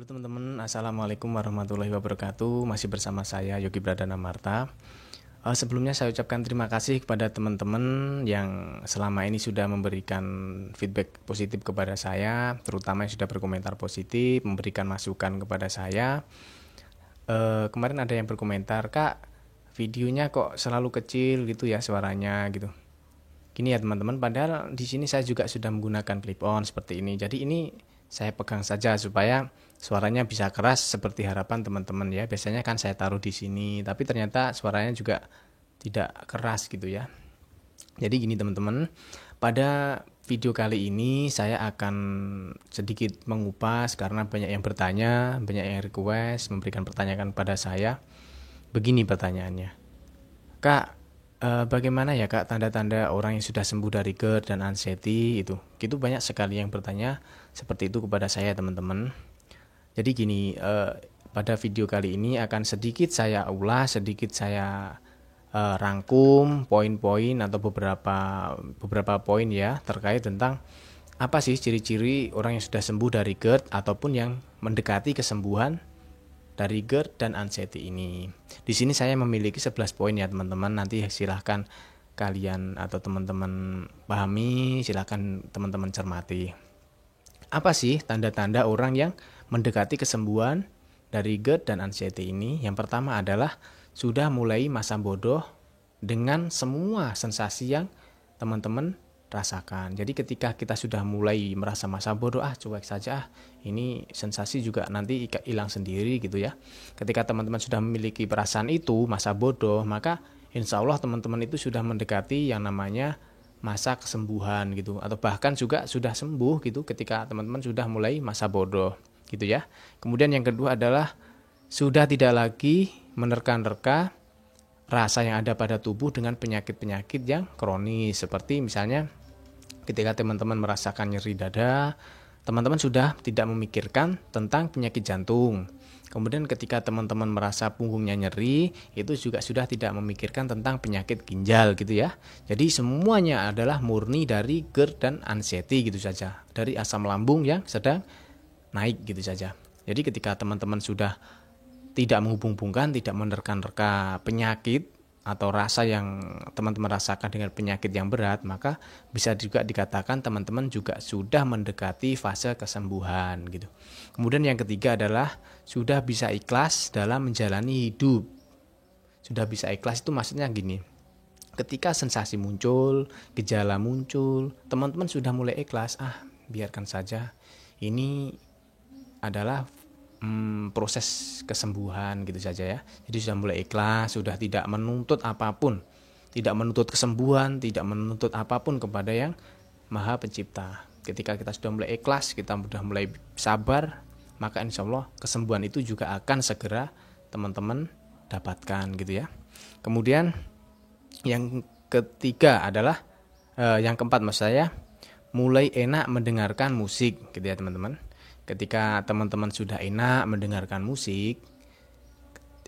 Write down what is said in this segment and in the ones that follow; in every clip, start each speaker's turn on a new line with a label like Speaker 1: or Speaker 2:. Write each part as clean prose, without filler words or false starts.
Speaker 1: Halo teman-teman, Assalamualaikum warahmatullahi wabarakatuh. Masih bersama saya Yogi Pradana Marta. Sebelumnya saya ucapkan terima kasih kepada teman-teman yang selama ini sudah memberikan feedback positif kepada saya, terutama yang sudah berkomentar positif, memberikan masukan kepada saya. Kemarin ada yang berkomentar, "Kak, videonya kok selalu kecil gitu ya suaranya gitu." Gini ya teman-teman, padahal di sini saya juga sudah menggunakan clip on seperti ini. Jadi ini saya pegang saja supaya suaranya bisa keras seperti harapan teman-teman ya. Biasanya kan saya taruh di sini, tapi ternyata suaranya juga tidak keras gitu ya. Jadi gini teman-teman, pada video kali ini saya akan sedikit mengupas karena banyak yang bertanya, banyak yang request, memberikan pertanyaan kepada saya. Begini pertanyaannya, "Kak, bagaimana ya Kak tanda-tanda orang yang sudah sembuh dari GERD dan anxiety itu?" Gitu banyak sekali yang bertanya seperti itu kepada saya teman-teman. Jadi gini, pada video kali ini akan sedikit saya ulas, sedikit saya rangkum poin-poin atau beberapa poin ya terkait tentang apa sih ciri-ciri orang yang sudah sembuh dari GERD ataupun yang mendekati kesembuhan dari GERD dan anxiety ini. Di sini saya memiliki 11 poin ya teman-teman. Nanti silahkan kalian atau teman-teman pahami, silahkan teman-teman cermati. Apa sih tanda-tanda orang yang mendekati kesembuhan dari GERD dan anxiety ini? Yang pertama adalah sudah mulai masa bodoh dengan semua sensasi yang teman-teman rasakan. Jadi ketika kita sudah mulai merasa masa bodoh, cuek saja, ini sensasi juga nanti hilang sendiri gitu ya. Ketika teman-teman sudah memiliki perasaan itu, masa bodoh, maka insya Allah teman-teman itu sudah mendekati yang namanya masa kesembuhan gitu, atau bahkan juga sudah sembuh gitu ketika teman-teman sudah mulai masa bodoh gitu ya. Kemudian yang kedua adalah sudah tidak lagi menerka-nerka rasa yang ada pada tubuh dengan penyakit-penyakit yang kronis. Seperti misalnya ketika teman-teman merasakan nyeri dada, teman-teman sudah tidak memikirkan tentang penyakit jantung. Kemudian ketika teman-teman merasa punggungnya nyeri, itu juga sudah tidak memikirkan tentang penyakit ginjal gitu ya. Jadi semuanya adalah murni dari GERD dan anxiety gitu saja. Dari asam lambung yang sedang naik gitu saja. Jadi ketika teman-teman sudah tidak menghubung-hubungkan, tidak menerka-nerka penyakit atau rasa yang teman-teman rasakan dengan penyakit yang berat, maka bisa juga dikatakan teman-teman juga sudah mendekati fase kesembuhan gitu. Kemudian yang ketiga adalah sudah bisa ikhlas dalam menjalani hidup. Sudah bisa ikhlas itu maksudnya gini, ketika sensasi muncul, gejala muncul, teman-teman sudah mulai ikhlas, biarkan saja, ini adalah proses kesembuhan gitu saja ya. Jadi sudah mulai ikhlas, sudah tidak menuntut apapun, tidak menuntut kesembuhan, tidak menuntut apapun kepada yang Maha Pencipta. Ketika kita sudah mulai ikhlas, kita sudah mulai sabar, maka insya Allah kesembuhan itu juga akan segera teman-teman dapatkan gitu ya. Kemudian yang ketiga adalah yang keempat maksud saya, mulai enak mendengarkan musik gitu ya teman-teman. Ketika teman-teman sudah enak mendengarkan musik,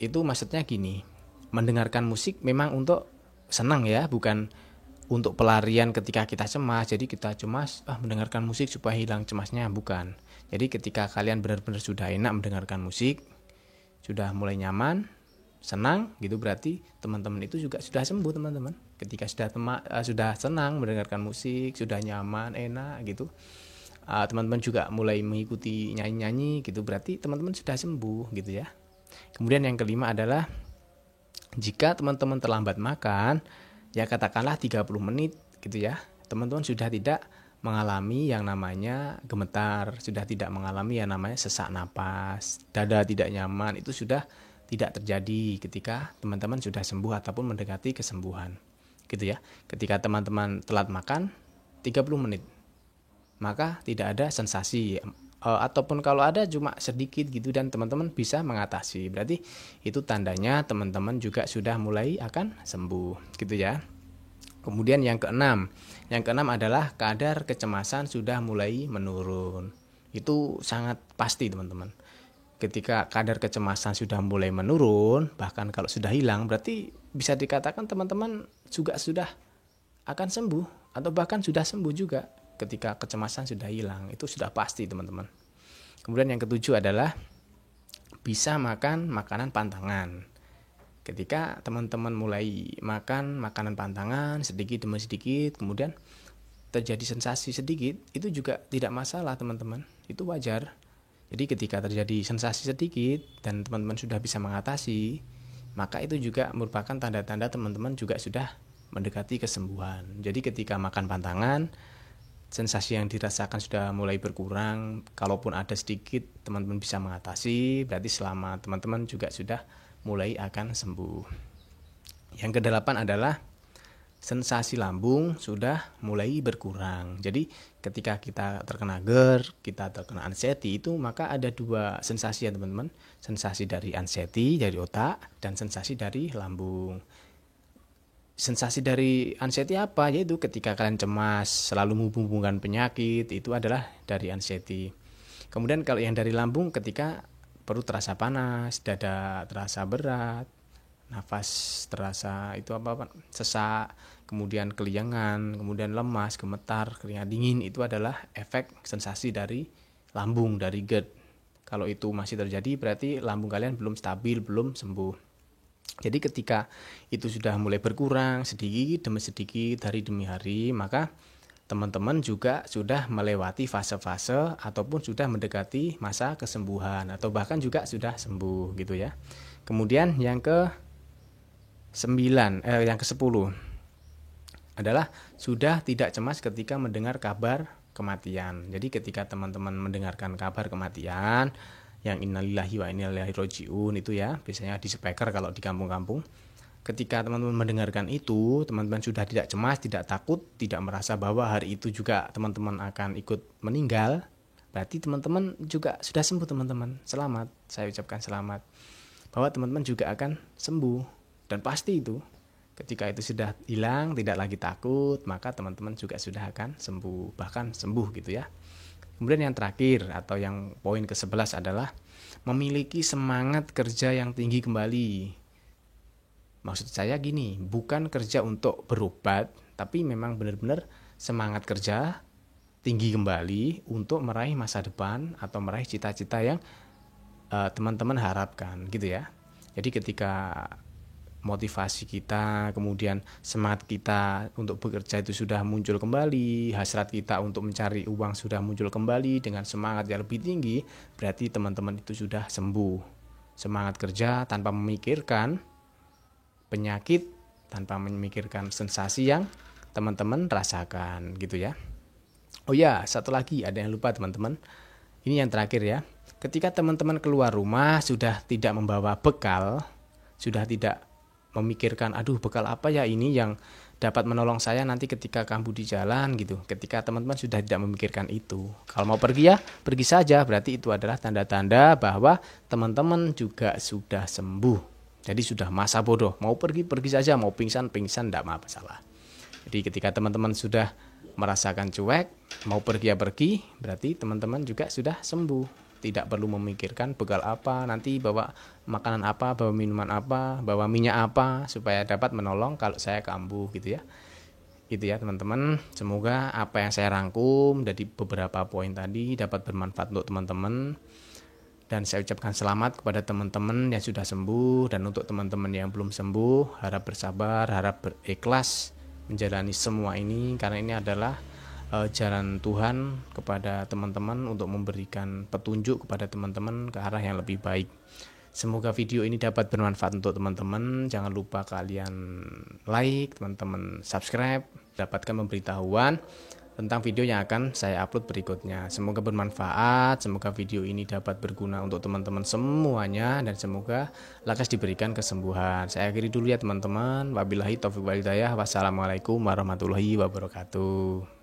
Speaker 1: itu maksudnya gini, mendengarkan musik memang untuk senang ya, bukan untuk pelarian ketika kita cemas. Jadi kita cemas, mendengarkan musik supaya hilang cemasnya, bukan. Jadi ketika kalian benar-benar sudah enak mendengarkan musik, sudah mulai nyaman, senang gitu, berarti teman-teman itu juga sudah sembuh teman-teman. Ketika sudah senang mendengarkan musik, sudah nyaman, enak gitu, teman-teman juga mulai mengikuti nyanyi-nyanyi gitu, berarti teman-teman sudah sembuh gitu ya. Kemudian yang kelima adalah jika teman-teman terlambat makan, ya katakanlah 30 menit gitu ya, teman-teman sudah tidak mengalami yang namanya gemetar, sudah tidak mengalami yang namanya sesak napas, dada tidak nyaman, itu sudah tidak terjadi ketika teman-teman sudah sembuh ataupun mendekati kesembuhan gitu ya. Ketika teman-teman telat makan 30 menit, maka tidak ada sensasi, ataupun kalau ada cuma sedikit gitu dan teman-teman bisa mengatasi, berarti itu tandanya teman-teman juga sudah mulai akan sembuh gitu ya. Kemudian yang keenam adalah kadar kecemasan sudah mulai menurun. Itu sangat pasti teman-teman. Ketika kadar kecemasan sudah mulai menurun, bahkan kalau sudah hilang, berarti bisa dikatakan teman-teman juga sudah akan sembuh atau bahkan sudah sembuh juga. Ketika kecemasan sudah hilang, itu sudah pasti teman-teman. Kemudian yang ketujuh adalah bisa makan makanan pantangan. Ketika teman-teman mulai makan makanan pantangan sedikit demi sedikit, kemudian terjadi sensasi sedikit, itu juga tidak masalah teman-teman, itu wajar. Jadi ketika terjadi sensasi sedikit dan teman-teman sudah bisa mengatasi, maka itu juga merupakan tanda-tanda teman-teman juga sudah mendekati kesembuhan. Jadi ketika makan pantangan, sensasi yang dirasakan sudah mulai berkurang, kalaupun ada sedikit teman-teman bisa mengatasi, berarti selama teman-teman juga sudah mulai akan sembuh. Yang kedelapan adalah sensasi lambung sudah mulai berkurang. Jadi ketika kita terkena GERD, kita terkena anxiety, itu maka ada dua sensasi ya teman-teman. Sensasi dari anxiety, dari otak, dan sensasi dari lambung. Sensasi dari anxiety apa? Yaitu ketika kalian cemas, selalu menghubungkan penyakit, itu adalah dari anxiety. Kemudian kalau yang dari lambung, ketika perut terasa panas, dada terasa berat, nafas terasa sesak, kemudian keliangan, kemudian lemas, gemetar, keringat dingin, itu adalah efek sensasi dari lambung, dari GERD. Kalau itu masih terjadi berarti lambung kalian belum stabil, belum sembuh. Jadi ketika itu sudah mulai berkurang sedikit demi sedikit, hari demi hari, maka teman-teman juga sudah melewati fase-fase ataupun sudah mendekati masa kesembuhan atau bahkan juga sudah sembuh gitu ya. Kemudian yang ke-10 adalah sudah tidak cemas ketika mendengar kabar kematian. Jadi ketika teman-teman mendengarkan kabar kematian, yang innalillahi wa inna ilaihi rajiun itu ya, biasanya di speaker kalau di kampung-kampung. Ketika teman-teman mendengarkan itu, teman-teman sudah tidak cemas, tidak takut, tidak merasa bahwa hari itu juga teman-teman akan ikut meninggal, berarti teman-teman juga sudah sembuh teman-teman. Selamat, saya ucapkan selamat. Bahwa teman-teman juga akan sembuh. Dan pasti itu, ketika itu sudah hilang, tidak lagi takut, maka teman-teman juga sudah akan sembuh, bahkan sembuh gitu ya. Kemudian yang terakhir atau yang poin ke-11 adalah memiliki semangat kerja yang tinggi kembali. Maksud saya gini, bukan kerja untuk berobat, tapi memang benar-benar semangat kerja tinggi kembali untuk meraih masa depan atau meraih cita-cita yang teman-teman harapkan gitu ya. Jadi ketika motivasi kita, kemudian semangat kita untuk bekerja itu sudah muncul kembali, hasrat kita untuk mencari uang sudah muncul kembali dengan semangat yang lebih tinggi, berarti teman-teman itu sudah sembuh. Semangat kerja tanpa memikirkan penyakit, tanpa memikirkan sensasi yang teman-teman rasakan gitu ya. Oh ya, satu lagi ada yang lupa teman-teman. Ini yang terakhir ya. Ketika teman-teman keluar rumah sudah tidak membawa bekal, sudah tidak memikirkan, aduh bekal apa ya ini yang dapat menolong saya nanti ketika kambuh di jalan gitu. Ketika teman-teman sudah tidak memikirkan itu, kalau mau pergi ya pergi saja, berarti itu adalah tanda-tanda bahwa teman-teman juga sudah sembuh. Jadi sudah masa bodoh, mau pergi saja, mau pingsan tidak masalah. Jadi ketika teman-teman sudah merasakan cuek, mau pergi ya pergi, berarti teman-teman juga sudah sembuh. Tidak perlu memikirkan bekal apa, nanti bawa makanan apa, bawa minuman apa, bawa minyak apa, supaya dapat menolong kalau saya kambuh gitu ya. Gitu ya teman-teman, semoga apa yang saya rangkum dari beberapa poin tadi dapat bermanfaat untuk teman-teman. Dan saya ucapkan selamat kepada teman-teman yang sudah sembuh, dan untuk teman-teman yang belum sembuh, harap bersabar, harap berikhlas menjalani semua ini, karena ini adalah jalan Tuhan kepada teman-teman untuk memberikan petunjuk kepada teman-teman ke arah yang lebih baik. Semoga video ini dapat bermanfaat untuk teman-teman. Jangan lupa kalian like, teman-teman subscribe, dapatkan pemberitahuan tentang video yang akan saya upload berikutnya. Semoga bermanfaat, semoga video ini dapat berguna untuk teman-teman semuanya, dan semoga lekas diberikan kesembuhan. Saya akhiri dulu ya teman-teman. Wabillahi taufiq wal hidayah. Wassalamualaikum warahmatullahi wabarakatuh.